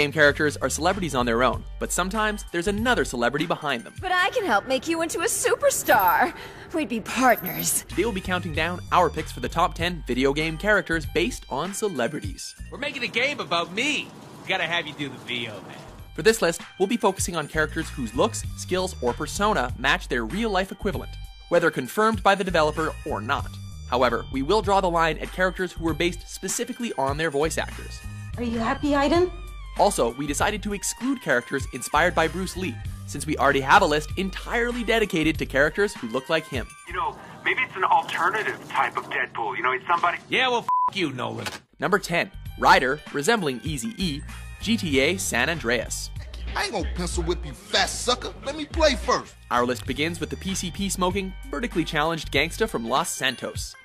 game characters are celebrities on their own, but sometimes there's another celebrity behind them. But I can help make you into a superstar. We'd be partners. Today we'll be counting down our picks for the top 10 video game characters based on celebrities. We're making a game about me. Gotta have you do the VO, man. For this list, we'll be focusing on characters whose looks, skills, or persona match their real-life equivalent, whether confirmed by the developer or not. However, we will draw the line at characters who were based specifically on their voice actors. Are you happy, Aiden? Also, we decided to exclude characters inspired by Bruce Lee, since we already have a list entirely dedicated to characters who look like him. You know, maybe it's an alternative type of Deadpool. You know, it's somebody... Yeah, well, you, Nolan. Number 10. Ryder, resembling Eazy-E, GTA San Andreas. I ain't gonna pencil whip you, fat sucker. Let me play first. Our list begins with the PCP-smoking, vertically challenged gangsta from Los Santos.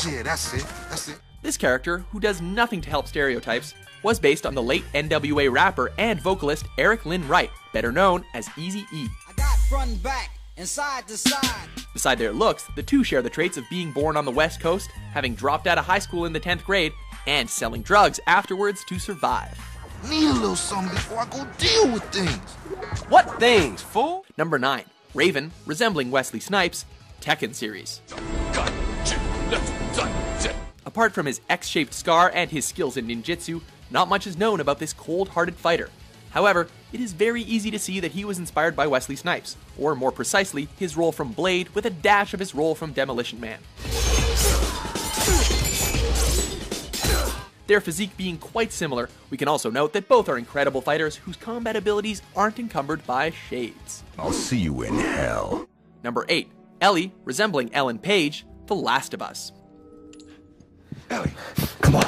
Yeah, that's it. This character, who does nothing to help stereotypes, was based on the late NWA rapper and vocalist Eric Lynn Wright, better known as Eazy-E. I got front and back and side to side. Beside their looks, the two share the traits of being born on the West Coast, having dropped out of high school in the 10th grade, and selling drugs afterwards to survive. Need a little something before I go deal with things. What things, fool? Number 9. Raven, resembling Wesley Snipes, Tekken series. Apart from his X-shaped scar and his skills in ninjutsu, not much is known about this cold-hearted fighter. However, it is very easy to see that he was inspired by Wesley Snipes, or more precisely, his role from Blade with a dash of his role from Demolition Man. Their physique being quite similar, we can also note that both are incredible fighters whose combat abilities aren't encumbered by shades. I'll see you in hell. Number 8. Ellie, resembling Ellen Page, The Last of Us. Ellie, come on.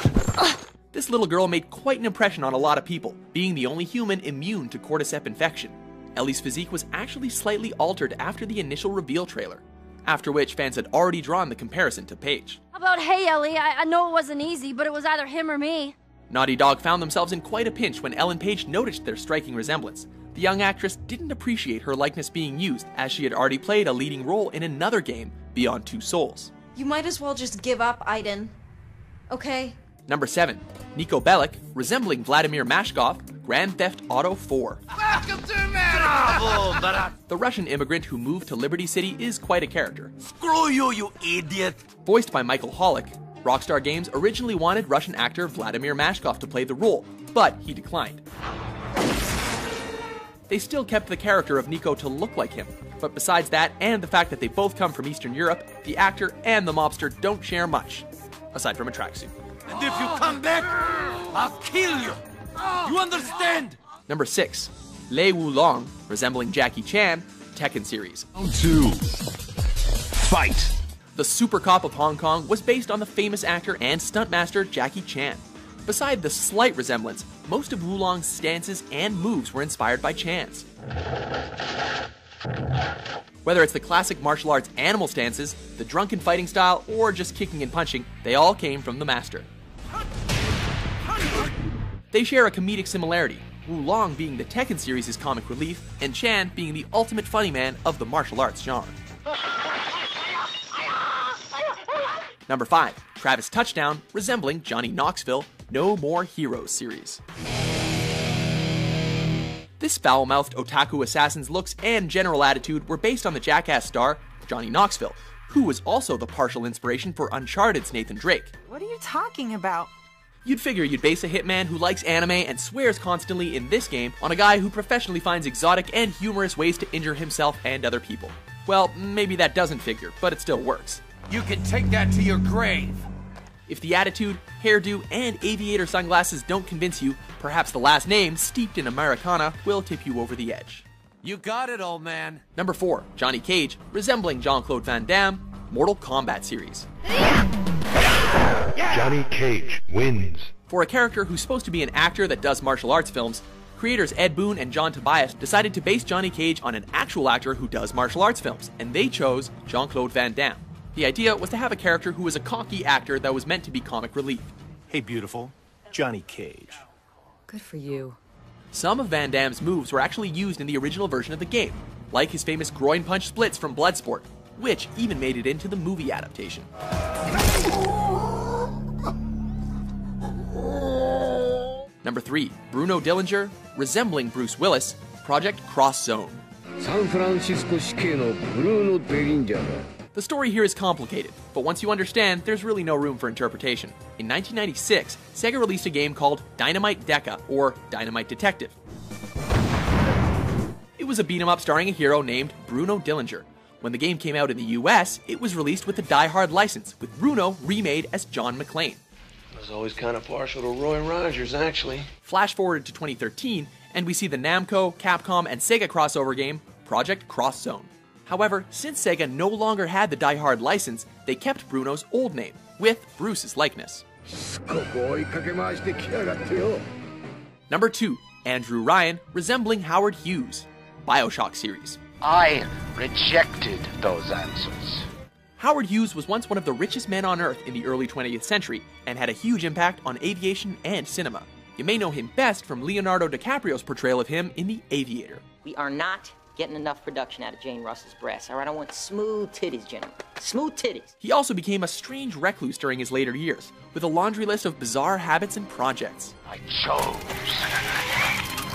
This little girl made quite an impression on a lot of people, being the only human immune to cordyceps infection. Ellie's physique was actually slightly altered after the initial reveal trailer, after which fans had already drawn the comparison to Paige. How about, hey Ellie, I know it wasn't easy, but it was either him or me. Naughty Dog found themselves in quite a pinch when Ellen Page noticed their striking resemblance. The young actress didn't appreciate her likeness being used, as she had already played a leading role in another game, Beyond Two Souls. You might as well just give up, Aiden. Okay? Number 7. Niko Bellic, resembling Vladimir Mashkov, Grand Theft Auto 4. Welcome to America! The Russian immigrant who moved to Liberty City is quite a character. Screw you, you idiot! Voiced by Michael Hollick, Rockstar Games originally wanted Russian actor Vladimir Mashkov to play the role, but he declined. They still kept the character of Niko to look like him, but besides that and the fact that they both come from Eastern Europe, the actor and the mobster don't share much, aside from a tracksuit. And if you come back, I'll kill you! You understand? Number 6. Lei Wulong, resembling Jackie Chan, Tekken series. Round 2. Fight. The Super Cop of Hong Kong was based on the famous actor and stuntmaster Jackie Chan. Beside the slight resemblance, most of Wulong's stances and moves were inspired by Chan's. Whether it's the classic martial arts animal stances, the drunken fighting style, or just kicking and punching, they all came from the master. They share a comedic similarity, Wulong being the Tekken series' comic relief, and Chan being the ultimate funny man of the martial arts genre. Number 5. Travis Touchdown, resembling Johnny Knoxville, No More Heroes series. This foul-mouthed otaku assassin's looks and general attitude were based on the Jackass star, Johnny Knoxville, who was also the partial inspiration for Uncharted's Nathan Drake. What are you talking about? You'd figure you'd base a hitman who likes anime and swears constantly in this game on a guy who professionally finds exotic and humorous ways to injure himself and other people. Well, maybe that doesn't figure, but it still works. You can take that to your grave. If the attitude, hairdo, and aviator sunglasses don't convince you, perhaps the last name, steeped in Americana, will tip you over the edge. You got it, old man. Number 4. Johnny Cage, resembling Jean-Claude Van Damme, Mortal Kombat series. Johnny Cage wins. For a character who's supposed to be an actor that does martial arts films, creators Ed Boon and John Tobias decided to base Johnny Cage on an actual actor who does martial arts films, and they chose Jean-Claude Van Damme. The idea was to have a character who was a cocky actor that was meant to be comic relief. Hey, beautiful. Johnny Cage. Good for you. Some of Van Damme's moves were actually used in the original version of the game, like his famous groin punch splits from Bloodsport, which even made it into the movie adaptation. Number 3, Bruno Dillinger, resembling Bruce Willis, Project Cross Zone. The story here is complicated, but once you understand, there's really no room for interpretation. In 1996, Sega released a game called Dynamite Deca, or Dynamite Detective. It was a beat-em-up starring a hero named Bruno Dillinger. When the game came out in the US, it was released with the Die Hard license, with Bruno remade as John McClane. I was always kind of partial to Roy Rogers, actually. Flash forward to 2013, and we see the Namco, Capcom, and Sega crossover game, Project Cross Zone. However, since Sega no longer had the Die Hard license, they kept Bruno's old name, with Bruce's likeness. Number 2, Andrew Ryan, resembling Howard Hughes, BioShock series. I rejected those answers. Howard Hughes was once one of the richest men on Earth in the early 20th century, and had a huge impact on aviation and cinema. You may know him best from Leonardo DiCaprio's portrayal of him in The Aviator. We are not getting enough production out of Jane Russell's breasts, all right? I want smooth titties, gentlemen. Smooth titties. He also became a strange recluse during his later years, with a laundry list of bizarre habits and projects. I chose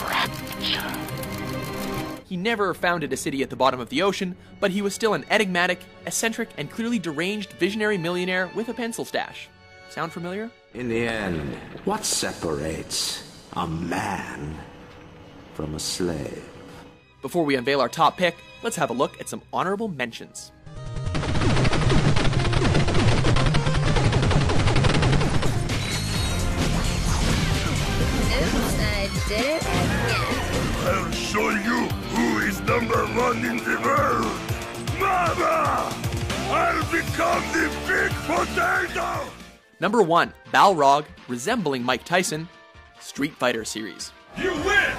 rapture. He never founded a city at the bottom of the ocean, but he was still an enigmatic, eccentric, and clearly deranged visionary millionaire with a pencil stash. Sound familiar? In the end, what separates a man from a slave? Before we unveil our top pick, let's have a look at some honorable mentions. Oops, I did it again. I'll show you who is #1 in the world! Mama! I'll become the big potato! Number 1, Balrog, resembling Mike Tyson, Street Fighter series. You win!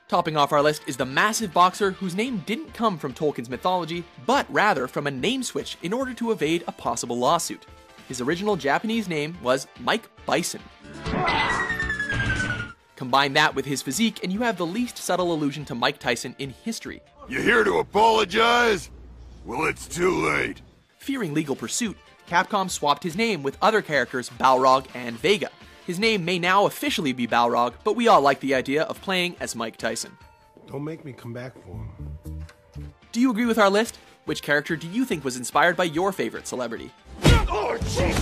Topping off our list is the massive boxer whose name didn't come from Tolkien's mythology, but rather from a name switch in order to evade a possible lawsuit. His original Japanese name was Mike Bison. Combine that with his physique and you have the least subtle allusion to Mike Tyson in history. You here to apologize? Well, it's too late. Fearing legal pursuit, Capcom swapped his name with other characters Balrog and Vega. His name may now officially be Balrog, but we all like the idea of playing as Mike Tyson. Don't make me come back for him. Do you agree with our list? Which character do you think was inspired by your favorite celebrity? Oh, jeez!